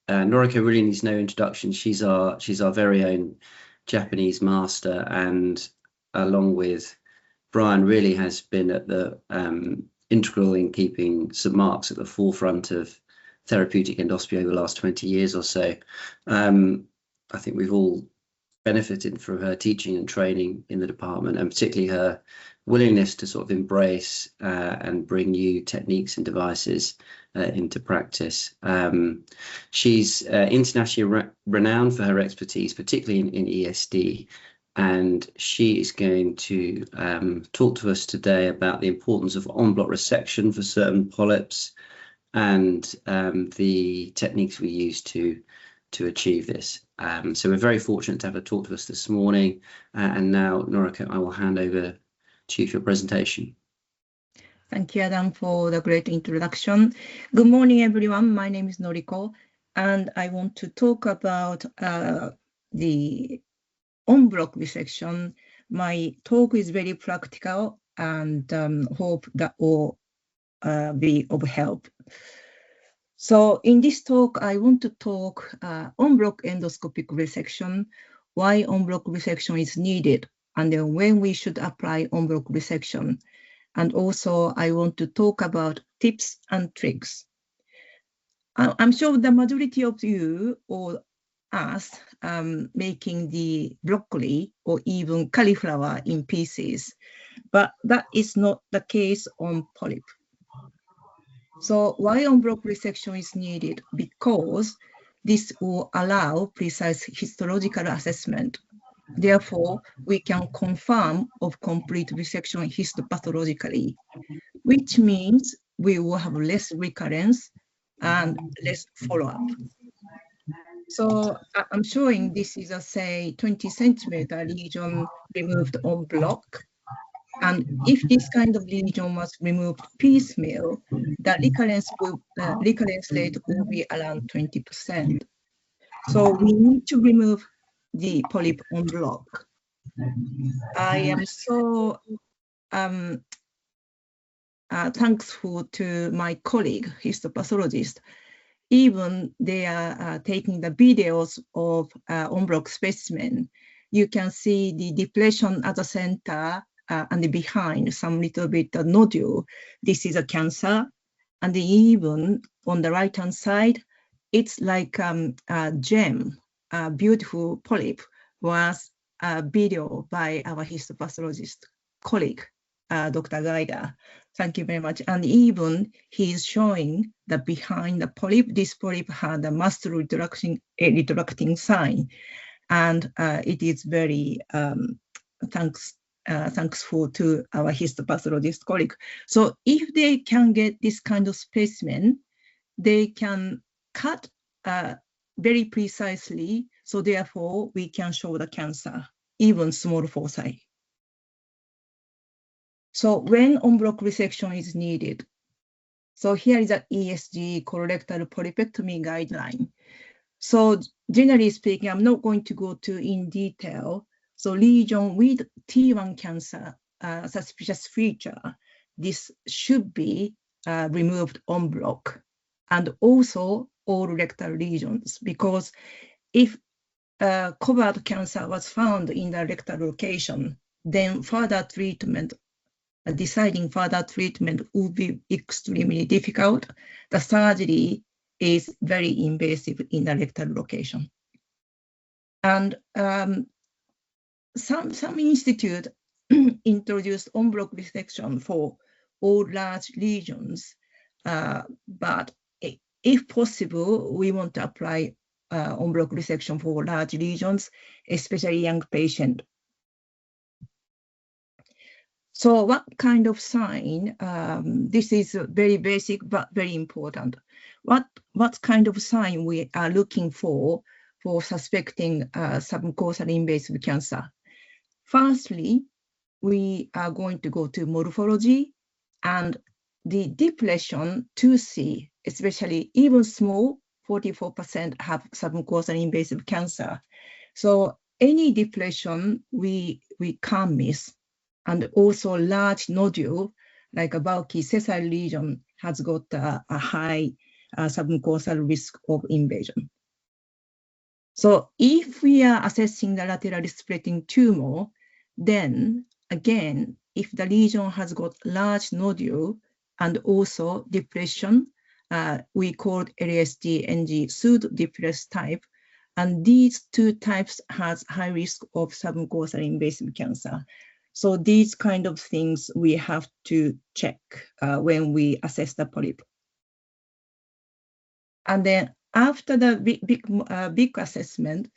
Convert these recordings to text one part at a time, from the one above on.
Noriko really needs no introduction. She's our very own Japanese master, and along with Brian, really has been at the integral in keeping St Mark's at the forefront of therapeutic endoscopy over the last 20 years or so. I think we've all benefited from her teaching and training in the department, and particularly her willingness to sort of embrace and bring new techniques and devices into practice. She's internationally renowned for her expertise, particularly in ESD, and she is going to talk to us today about the importance of en-bloc resection for certain polyps and the techniques we use to achieve this. So we're very fortunate to have her talk to us this morning. And now, Noriko, I will hand over to you for your presentation. Thank you, Adam, for the great introduction. Good morning, everyone. My name is Noriko, and I want to talk about the en-bloc resection. My talk is very practical, and hope that will be of help. So in this talk, I want to talk en-bloc endoscopic resection, why en-bloc resection is needed, and then when we should apply en-bloc resection. And also, I want to talk about tips and tricks. I'm sure the majority of you or us making the broccoli or even cauliflower in pieces, but that is not the case on polyp. So why en-bloc resection is needed? Because this will allow precise histological assessment. Therefore, we can confirm of complete resection histopathologically, which means we will have less recurrence and less follow-up. So I'm showing this is a, say, 20 centimeter lesion removed en bloc. And if this kind of lesion was removed piecemeal, the recurrence rate will be around 20%. So we need to remove the polyp en bloc. I am so thankful to my colleague, histopathologist. Even they are taking the videos of en bloc specimen. You can see the depletion at the center and behind some little bit of nodule. This is a cancer. And even on the right-hand side, it's like a gem, a beautiful polyp, was a video by our histopathologist colleague, Dr. Geiger. Thank you very much. And even he's showing that behind the polyp, this polyp had a muscle retracting sign. And it is very thankful to our histopathologist colleague. So if they can get this kind of specimen, they can cut very precisely. So therefore, we can show the cancer, even small foci. So when en bloc resection is needed, so here is the ESG colorectal polypectomy guideline. So generally speaking, I'm not going to go in detail. So lesion with T1 cancer, suspicious feature, this should be removed en bloc, and also all rectal lesions, because if covert cancer was found in the rectal location, then further treatment, deciding further treatment would be extremely difficult. The surgery is very invasive in the rectal location. And some institute introduced en bloc resection for all large lesions, but if possible, we want to apply en bloc resection for large lesions, especially young patients. So what kind of sign? This is very basic, but very important. What kind of sign we are looking for suspecting submucosal invasive cancer? Firstly, we are going to go to morphology, and the depletion 2C, especially even small, 44% have submucosal invasive cancer. So any depletion we can't miss. And also large nodule, like a bulky sessile lesion, has got a high submucosal risk of invasion. So if we are assessing the laterally spreading tumor, then again, if the lesion has got large nodule and also depression, we call LSD-NG pseudo-depressed type, and these two types has high risk of submucosal invasive cancer. So these kind of things we have to check when we assess the polyp. And then after the big assessment,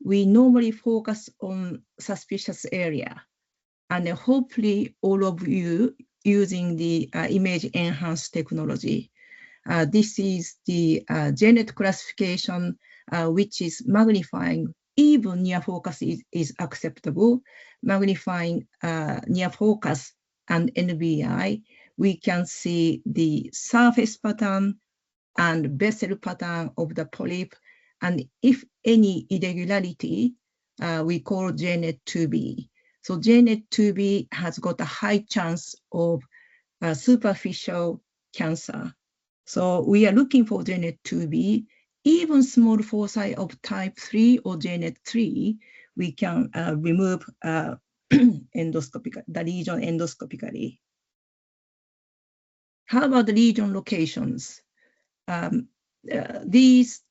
we normally focus on suspicious area. And then hopefully all of you using the image enhanced technology. This is the JNET classification, which is magnifying, even near focus is acceptable. Magnifying near focus and NBI, we can see the surface pattern and vessel pattern of the polyp. And if any irregularity, we call JNET 2B. So JNET 2B has got a high chance of superficial cancer. So we are looking for JNET 2B. Even small foci of type 3 or JNET 3, we can remove endoscopically, the lesion endoscopically. How about the lesion locations? These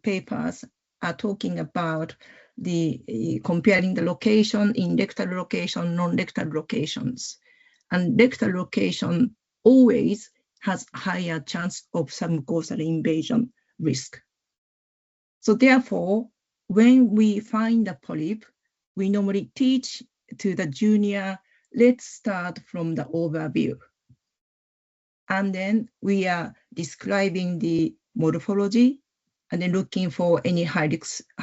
papers are talking about the comparing the location in rectal location, non-rectal locations. And rectal location always has higher chance of submucosal invasion risk. So therefore, when we find a polyp, we normally teach to the junior, let's start from the overview. And then we are describing the morphology and then looking for any high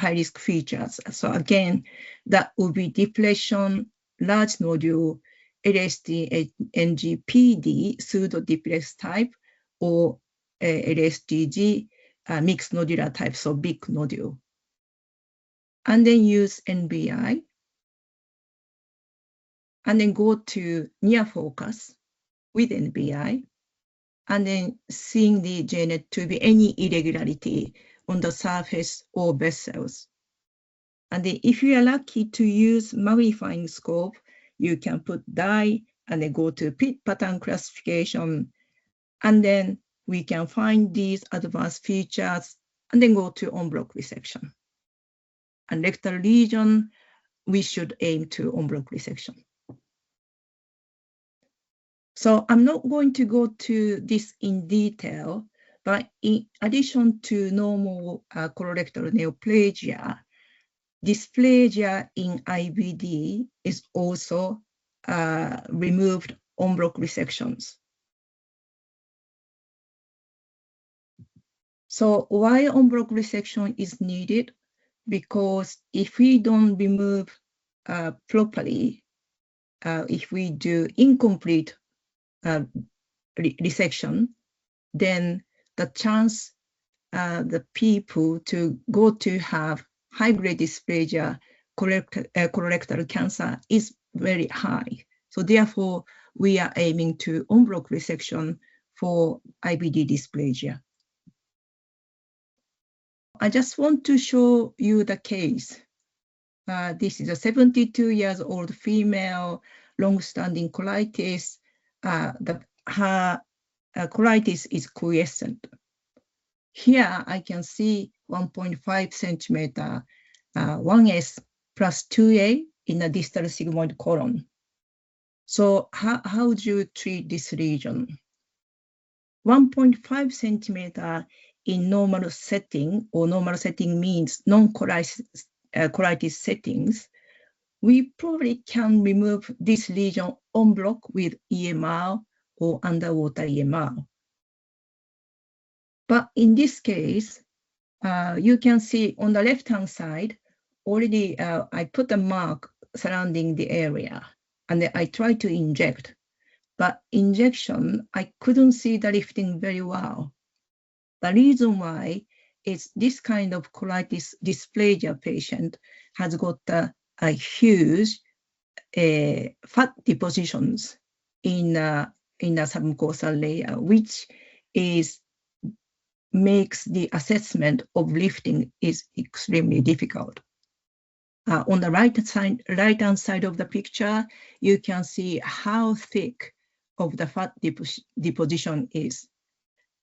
risk features. So again, that would be depression, large nodule, LSD-NG-PD, pseudo-depressed type, or LSDG, mixed nodular type, so big nodule. And then use NBI. And then go to near focus with NBI. And then seeing the JNET to be any irregularity on the surface or vessels. And then if you are lucky to use magnifying scope, you can put dye and then go to pattern classification. And then we can find these advanced features and then go to en bloc resection. And rectal lesion, we should aim to en bloc resection. So I'm not going to go to this in detail, but in addition to normal colorectal neoplasia, dysplasia in IBD is also removed en bloc resections. So why en bloc resection is needed? Because if we don't remove properly, if we do incomplete resection, then the chance the people to go to have high-grade dysplasia, colorectal cancer is very high. So therefore, we are aiming to en bloc resection for IBD dysplasia. I just want to show you the case. This is a 72-year-old female, long-standing colitis. Her colitis is quiescent. Here I can see 1.5 centimeter 1S plus 2A in a distal sigmoid colon. So how would you treat this lesion? 1.5 centimeter in normal setting, or normal setting means non-colitis settings, we probably can remove this lesion en bloc with EMR or underwater EMR. But in this case, you can see on the left-hand side, already I put a mark surrounding the area, and I tried to inject. But injection, I couldn't see the lifting very well. The reason why is this kind of colitis dysplasia patient has got a huge fat depositions in the submucosal layer, which is makes the assessment of lifting is extremely difficult. On the right-hand side of the picture, you can see how thick of the fat deposition is.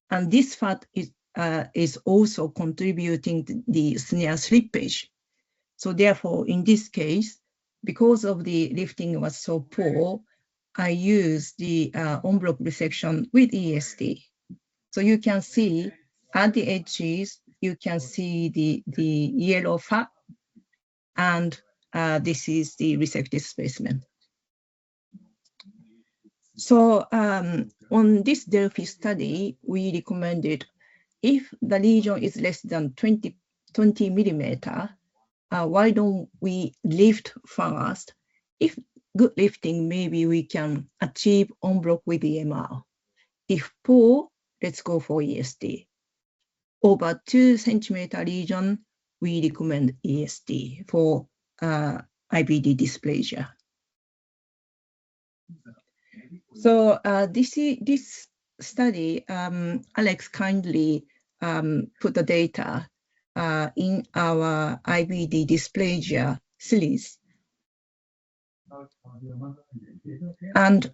And this fat is also contributing to the snare slippage. So therefore, in this case, because of the lifting was so poor, I used the en bloc resection with ESD. So you can see at the edges, you can see the yellow fat, and this is the resected specimen. So on this Delphi study, we recommended if the lesion is less than 20 millimeter, why don't we lift first? If good lifting, maybe we can achieve en bloc with EMR. If poor, let's go for ESD. Over 2 centimeter lesion, we recommend ESD for IBD dysplasia. So this study, Alex kindly put the data in our IBD dysplasia series. And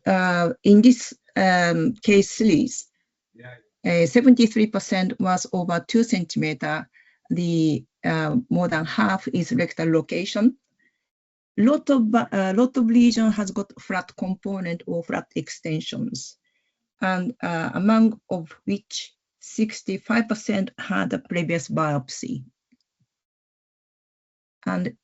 in this case series, 73% was over 2 centimeter. The more than half is rectal location. Lot of lesion has got flat component or flat extensions, and among of which 65% had a previous biopsy. And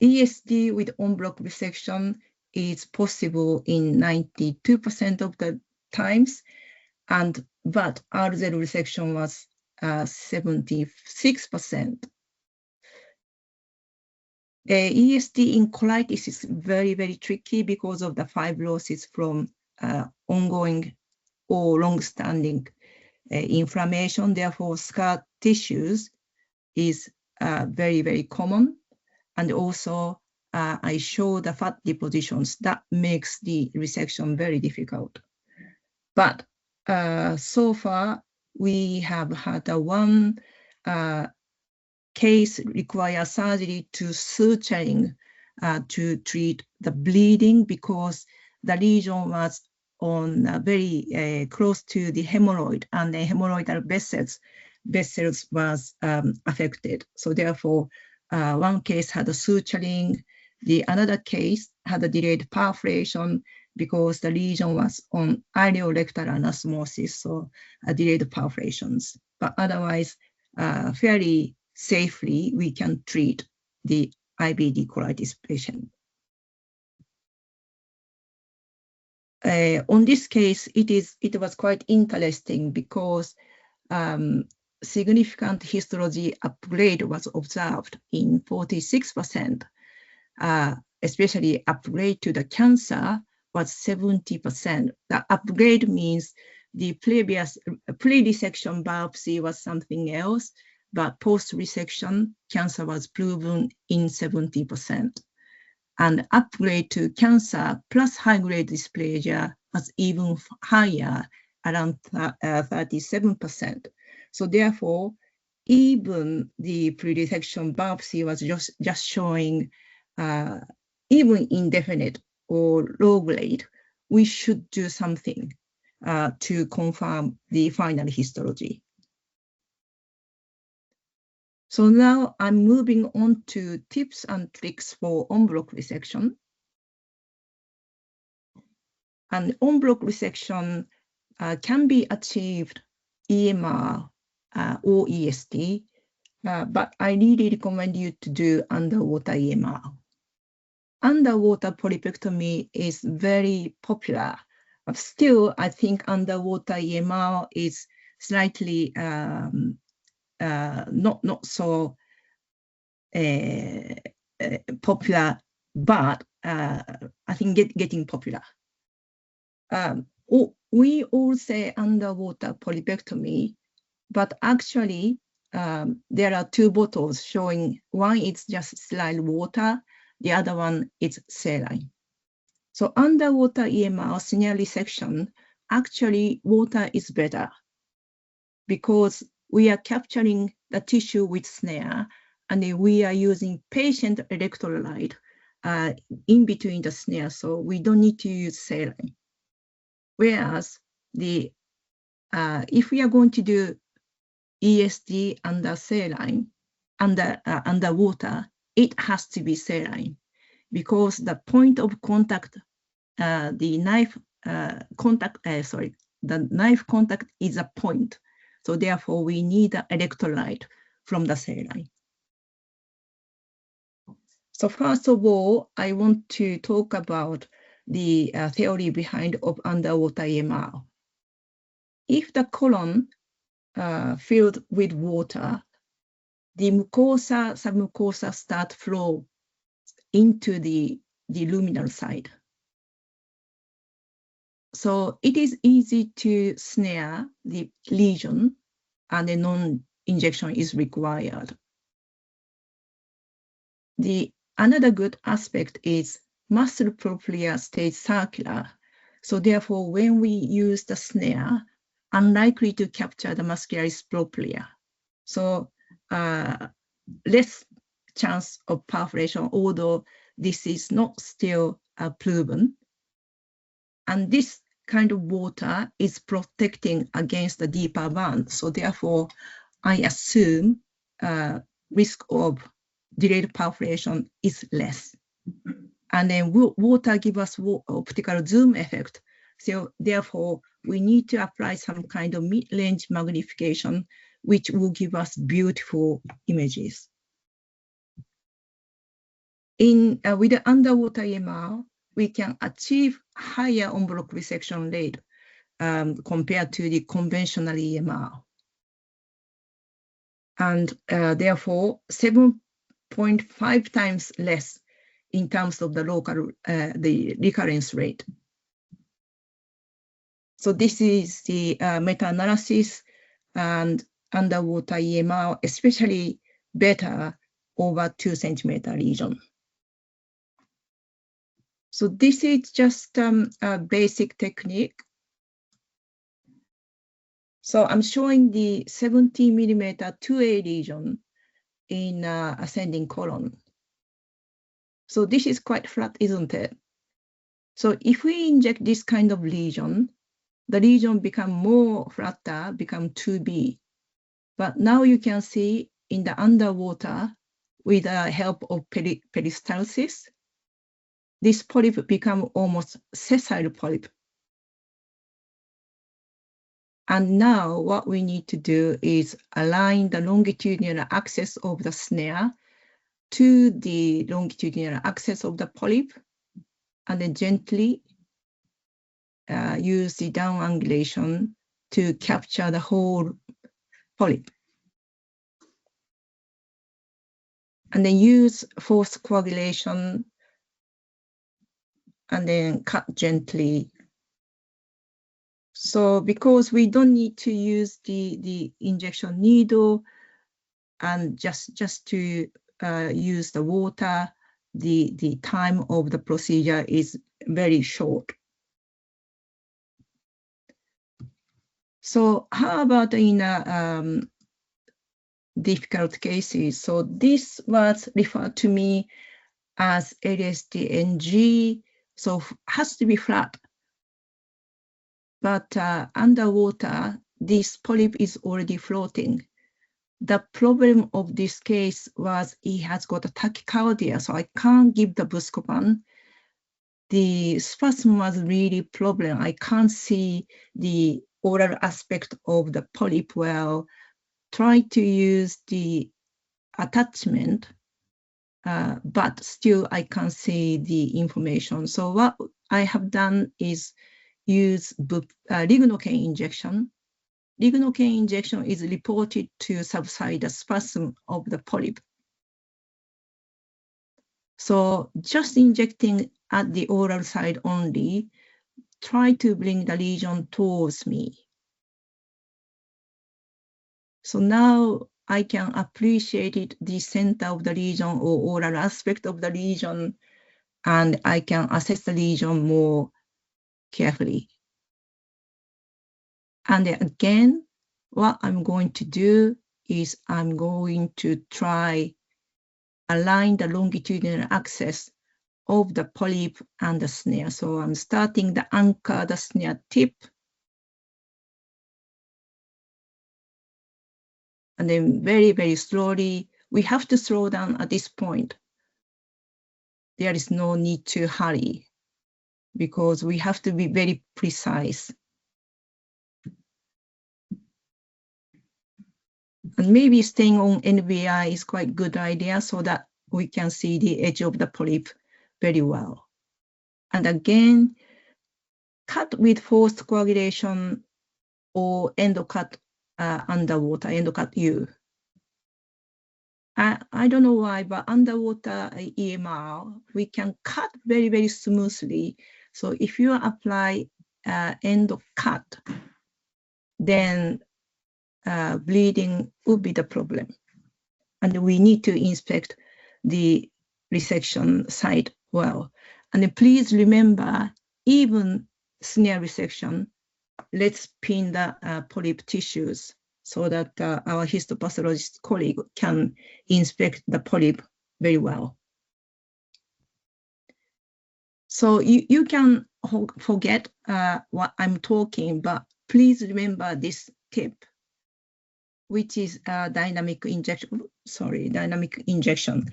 ESD with en bloc resection is possible in 92% of the times, but RZ resection was 76%. ESD in colitis is very, very tricky because of the fibrosis from ongoing or long-standing inflammation. Therefore, scar tissues is very, very common. And also, I show the fat depositions that makes the resection very difficult. But so far, we have had one case require surgery to suturing to treat the bleeding because the lesion was on very close to the hemorrhoid, and the hemorrhoidal vessels was affected. So therefore, one case had a suturing, the another case had a delayed perforation because the lesion was on ileorectal anastomosis, so delayed perforations. But otherwise, fairly safely, we can treat the IBD colitis patient. On this case, it was quite interesting because significant histology upgrade was observed in 46%, especially upgrade to the cancer was 70%. The upgrade means the previous pre-resection biopsy was something else, but post-resection cancer was proven in 70%. And upgrade to cancer plus high-grade dysplasia was even higher, around 37%. So therefore, even the pre-resection biopsy was just showing even indefinite or low grade, we should do something to confirm the final histology. So now I'm moving on to tips and tricks for en bloc resection. And en bloc resection can be achieved EMR or ESD, but I really recommend you to do underwater EMR. Underwater polypectomy is very popular, but still I think underwater EMR is slightly not so popular, but I think getting popular. We all say underwater polypectomy, but actually there are two bottles showing one is just sterile water, the other one is saline. So underwater EMR snare resection, actually water is better because we are capturing the tissue with snare, and then we are using patient electrolyte in between the snare, so we don't need to use saline. Whereas if we are going to do ESD under saline, under water, it has to be saline because the point of contact, the knife contact is a point. So therefore, we need an electrolyte from the saline. So first of all, I want to talk about the theory behind of underwater EMR. If the colon filled with water, the mucosa, submucosa start flow into the luminal side. So it is easy to snare the lesion and a non-injection is required. Another good aspect is muscle propria stays circular. So therefore, when we use the snare, unlikely to capture the muscularis propria. So less chance of perforation, although this is not still proven. And this kind of water is protecting against the deeper band. So therefore, I assume risk of delayed perforation is less. And then water gives us optical zoom effect. So therefore, we need to apply some kind of mid-range magnification, which will give us beautiful images. With the underwater EMR, we can achieve higher en bloc resection rate compared to the conventional EMR. And therefore, 7.5 times less in terms of the local, the recurrence rate. So this is the meta-analysis, and underwater EMR, especially better over 2 centimeter lesion. So this is just a basic technique. So I'm showing the 70 millimeter 2A lesion in ascending colon. So this is quite flat, isn't it? So if we inject this kind of lesion, the lesion become more flatter, become 2B. But now you can see in the underwater, with the help of peristalsis, this polyp become almost sessile polyp. And now what we need to do is align the longitudinal axis of the snare to the longitudinal axis of the polyp, and then gently use the down angulation to capture the whole polyp. And then use forced coagulation and then cut gently. So because we don't need to use the injection needle and just to use the water, the time of the procedure is very short. So how about in difficult cases? So this was referred to me as LSTNG, so has to be flat. But underwater, this polyp is already floating. The problem of this case was he has got a tachycardia, so I can't give the Buscopan. The spasm was really problem. I can't see the oral aspect of the polyp well. Try to use the attachment, but still I can't see the information. So what I have done is use lignocaine injection. Lignocaine injection is reported to subside the spasm of the polyp. So just injecting at the oral side only, try to bring the lesion towards me. So now I can appreciate it, the center of the lesion or oral aspect of the lesion, and I can assess the lesion more carefully. And then again, what I'm going to do is I'm going to try align the longitudinal axis of the polyp and the snare. So I'm starting the anchor, the snare tip, and then very, very slowly, we have to slow down at this point. There is no need to hurry because we have to be very precise. And maybe staying on NBI is quite a good idea so that we can see the edge of the polyp very well. And again, cut with forced coagulation or endocut underwater, endocut U. I don't know why, but underwater EMR, we can cut very, very smoothly. So if you apply endocut, then bleeding would be the problem. And we need to inspect the resection site well. And please remember, even snare resection, let's pin the polyp tissues so that our histopathologist colleague can inspect the polyp very well. So you can forget what I'm talking, but please remember this tip, which is dynamic injection. Sorry, dynamic injection.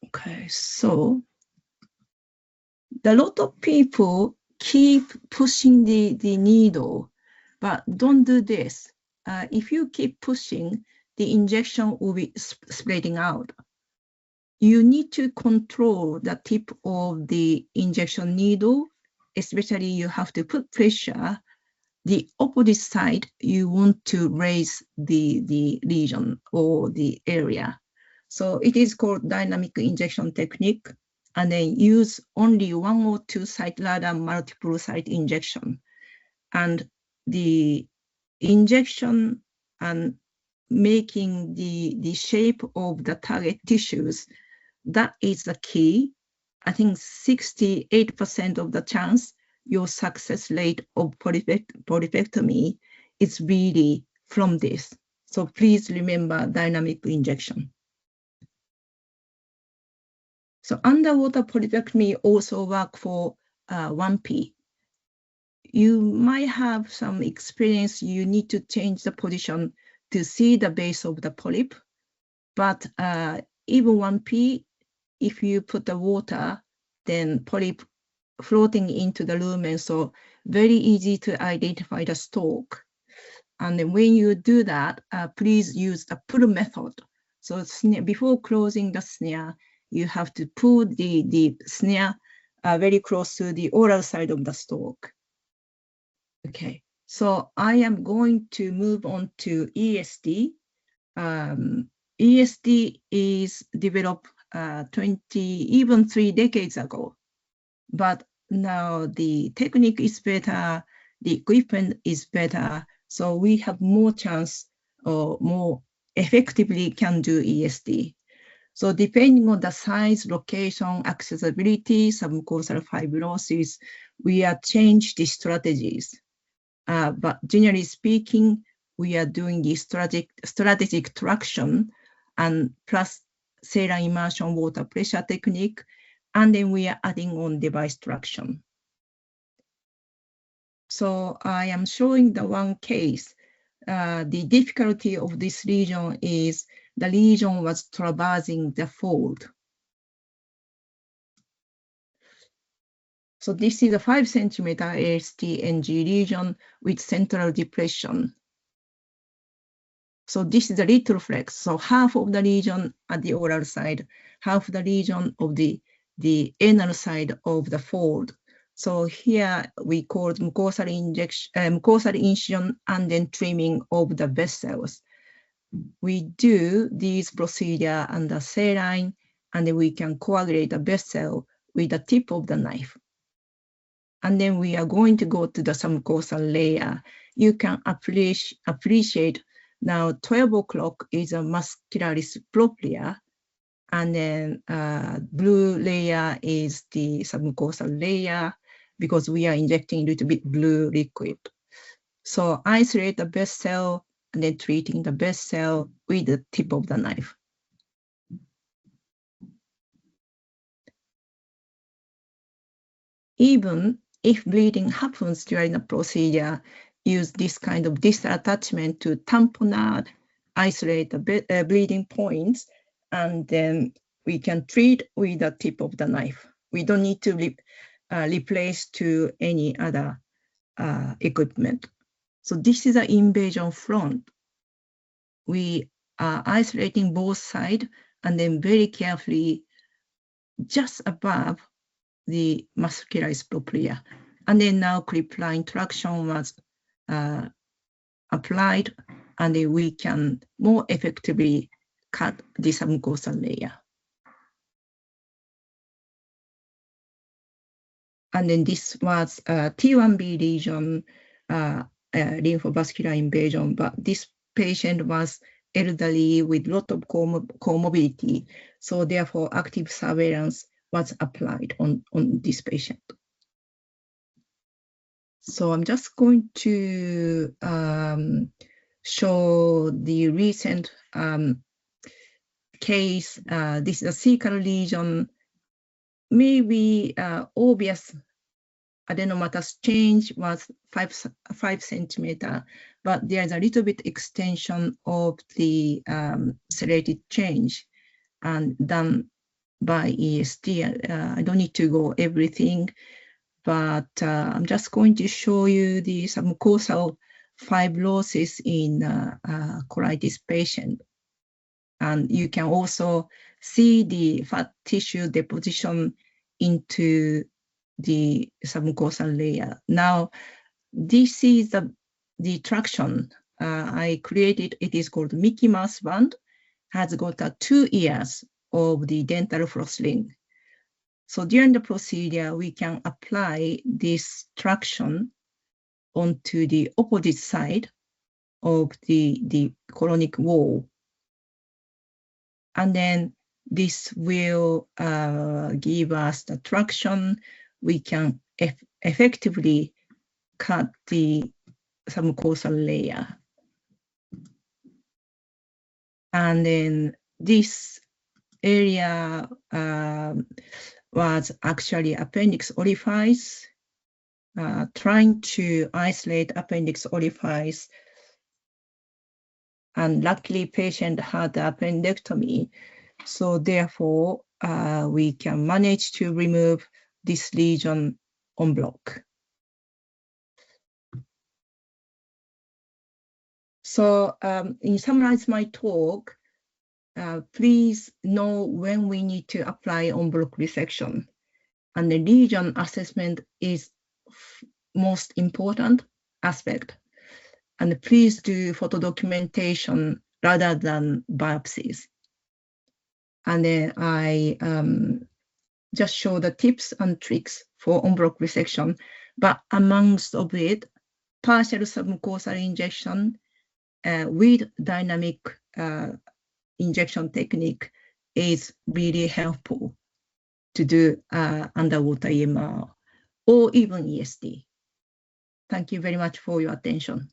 Okay, so a lot of people keep pushing the needle, but don't do this. If you keep pushing, the injection will be spreading out. You need to control the tip of the injection needle, especially you have to put pressure. The opposite side, you want to raise the lesion or the area. So it is called dynamic injection technique, and then use only 1 or 2 site rather than multiple site injection. And the injection and making the shape of the target tissues, that is the key. I think 68% of the chance your success rate of polypectomy is really from this. So please remember dynamic injection. So underwater polypectomy also work for 1P. You might have some experience, you need to change the position to see the base of the polyp, but even 1P, if you put the water, then polyp floating into the lumen, so very easy to identify the stalk. And then when you do that, please use the pull method. So before closing the snare, you have to pull the snare very close to the oral side of the stalk. Okay, so I am going to move on to ESD. ESD is developed even 3 decades ago, but now the technique is better, the equipment is better, so we have more chance or more effectively can do ESD. So depending on the size, location, accessibility, submucosal fibrosis, we are change the strategies. But generally speaking, we are doing the strategic traction and plus saline immersion water pressure technique, and then we are adding on device traction. So I am showing the one case. The difficulty of this lesion is the lesion was traversing the fold. So this is a 5 centimeter AST-NG lesion with central depression. So this is a little flex. So half of the lesion at the oral side, half the lesion of the anal side of the fold. So here we call mucosal incision and then trimming of the vessels. We do these procedure under saline, and then we can coagulate the vessel with the tip of the knife. And then we are going to go to the submucosal layer. You can appreciate now 12 o'clock is a muscularis propria, and then blue layer is the submucosal layer because we are injecting a little bit blue liquid. So isolate the best cell and then treating the best cell with the tip of the knife. Even if bleeding happens during the procedure, use this kind of distal attachment to tamponade, isolate the bleeding points, and then we can treat with the tip of the knife. We don't need to replace to any other equipment. So this is an invasion front. We are isolating both sides and then very carefully just above the muscularis propria. And then now clip line traction was applied, and then we can more effectively cut the submucosal layer. And then this was a T1B lesion, lymphovascular invasion, but this patient was elderly with a lot of comorbidity. So therefore, active surveillance was applied on this patient. So I'm just going to show the recent case. This is a cecal lesion, maybe obvious adenomatous change was 5 centimeter, but there's a little bit extension of the serrated change and done by EST. I don't need to go everything, but I'm just going to show you the submucosal fibrosis in colitis patient. And you can also see the fat tissue deposition into the submucosal layer. Now, this is the traction I created. It is called Mickey Mouse band, has got 2 ears of the dental floss ring. So during the procedure, we can apply this traction onto the opposite side of the colonic wall. And then this will give us the traction. We can effectively cut the submucosal layer. And then this area was actually appendix orifice, trying to isolate appendix orifice. And luckily, patient had appendectomy. So therefore, we can manage to remove this lesion en bloc. So in summarize my talk, please know when we need to apply en bloc resection. And the lesion assessment is most important aspect. And please do photo documentation rather than biopsies. And then I just show the tips and tricks for en bloc resection, but amongst of it, partial submucosal injection with dynamic injection technique is really helpful to do underwater EMR or even ESD. Thank you very much for your attention.